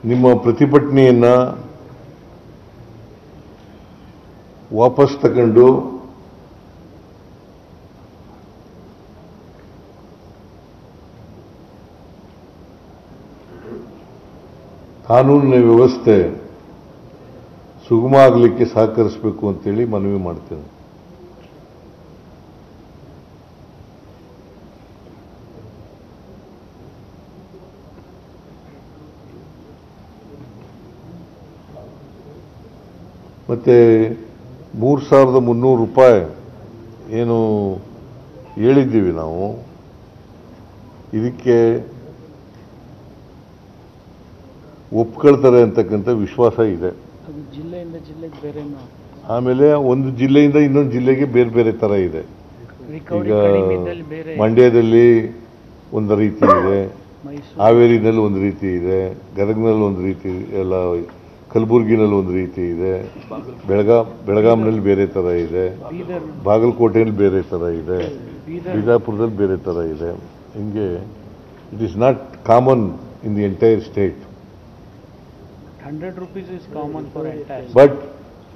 ನಿಮ್ಮ ಪ್ರತಿಭಟನೆಯನ್ನು ವಾಪಸ್ ತಗೊಂಡು ಕಾನೂನಿನ ವ್ಯವಸ್ಥೆ ಸುಗಮ ಆಗಲಿಕ್ಕೆ ಸಹಕರಿಸಬೇಕು ಅಂತೇಳಿ ಮನವಿ ಮಾಡ್ತೇನೆ. ಮತ್ತೆ 3,300 ರೂಪಾಯಿ ಏನು ಹೇಳಿದ್ದೀವಿ ನಾವು, ಇದಕ್ಕೆ ಒಪ್ಕೊಳ್ತಾರೆ ಅಂತಕ್ಕಂಥ ವಿಶ್ವಾಸ ಇದೆ. ಜಿಲ್ಲೆಯಿಂದ ಜಿಲ್ಲೆಗೆ ಬೇರೆ, ಆಮೇಲೆ ಒಂದು ಜಿಲ್ಲೆಯಿಂದ ಇನ್ನೊಂದು ಜಿಲ್ಲೆಗೆ ಬೇರೆ ಬೇರೆ ಥರ ಇದೆ. ಈಗ ಮಂಡ್ಯದಲ್ಲಿ ಒಂದು ರೀತಿ ಇದೆ, ಹಾವೇರಿನಲ್ಲಿ ಒಂದು ರೀತಿ ಇದೆ, ಗದಗನಲ್ಲಿ ಒಂದು ರೀತಿ, ಎಲ್ಲ ಕಲಬುರಗಿನಲ್ಲಿ ಒಂದು ರೀತಿ ಇದೆ, ಬೆಳಗಾಂನಲ್ಲಿ ಬೇರೆ ಥರ ಇದೆ, ಬಾಗಲಕೋಟೆಯಲ್ಲಿ ಬೇರೆ ಥರ ಇದೆ, ಬಿಜಾಪುರದಲ್ಲಿ ಬೇರೆ ಥರ ಇದೆ. ಹಿಂಗೆ it is not common in the entire state. 100 rupees is common for entire state. But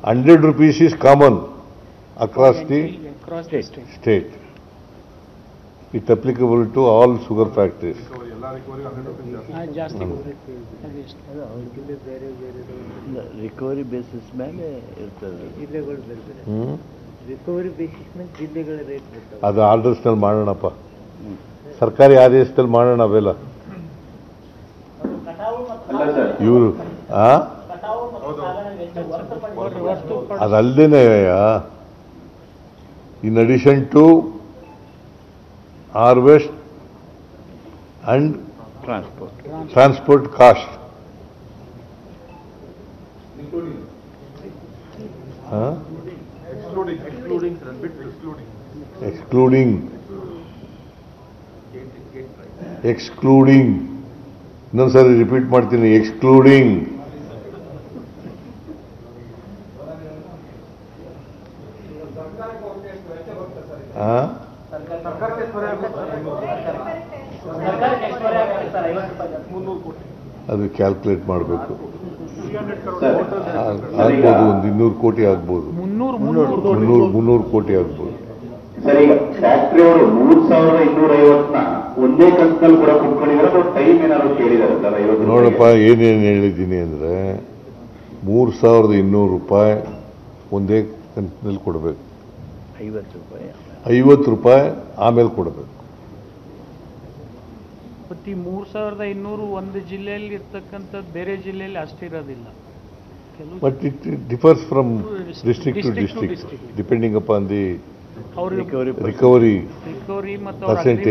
100 rupees is common across the state. It's applicable to all sugar factories. Recovery basis ಮೇಲೆ ಇರ್ತದೆ. ರಿಕವರಿ ಬೇಸಿಸ್ ಮೇಲೆ ಜಿಲ್ಲೆಗಳ rate ಇರ್ತದೆ. ಅದು ಆರ್ಡರ್ಸ್ನಲ್ಲಿ ಮಾಡೋಣಪ್ಪ, ಸರ್ಕಾರಿ ಆದೇಶದಲ್ಲಿ ಮಾಡೋಣ ಅವೆಲ್ಲ. ಇವರು ಅದಲ್ಲದೇನೆ in addition to harvest and transport cost, excluding ಇನ್ನೊಂದ್ಸರಿ ರಿಪೀಟ್ ಮಾಡ್ತೀನಿ, ಎಕ್ಸ್ಕ್ಲೂಡಿಂಗ್ ಅದು ಕ್ಯಾಲ್ಕುಲೇಟ್ ಮಾಡಬೇಕು. ಆಗ್ಬೋದು, ಒಂದು 200 ಕೋಟಿ ಆಗ್ಬೋದು, 300 ಕೋಟಿ ಆಗ್ಬೋದು. ಸರ್, ಈಗ ಫ್ಯಾಕ್ಟರಿಯವರು 3,250ನ ಒಂದೇ ಕಂತಿನಲ್ಲಿ ಕೂಡ ಕುತ್ಕೊಂಡಿದ್ದಾರೆ, ಟೈಮ್ ಏನಾದ್ರು ಕೇಳಿದ್ದಾರೆ ಸರ್? ನೋಡಪ್ಪ, ಏನೇನು ಹೇಳಿದ್ದೀನಿ ಅಂದರೆ 3,200 ರೂಪಾಯಿ ಒಂದೇ ಕಂತಿನಲ್ಲಿ ಕೊಡಬೇಕು, 50 ರೂಪಾಯಿ ಆಮೇಲೆ ಕೊಡಬೇಕು. ಮತ್ತೆ 3,200 ಒಂದು ಜಿಲ್ಲೆಯಲ್ಲಿ ಇರ್ತಕ್ಕಂಥದ್ದು ಬೇರೆ ಜಿಲ್ಲೆಯಲ್ಲಿ ಅಷ್ಟಿರೋದಿಲ್ಲ. But it differs from district to district depending upon the recovery ಮತ್ತು ಪರ್ಸೆಂಟೇಜ್.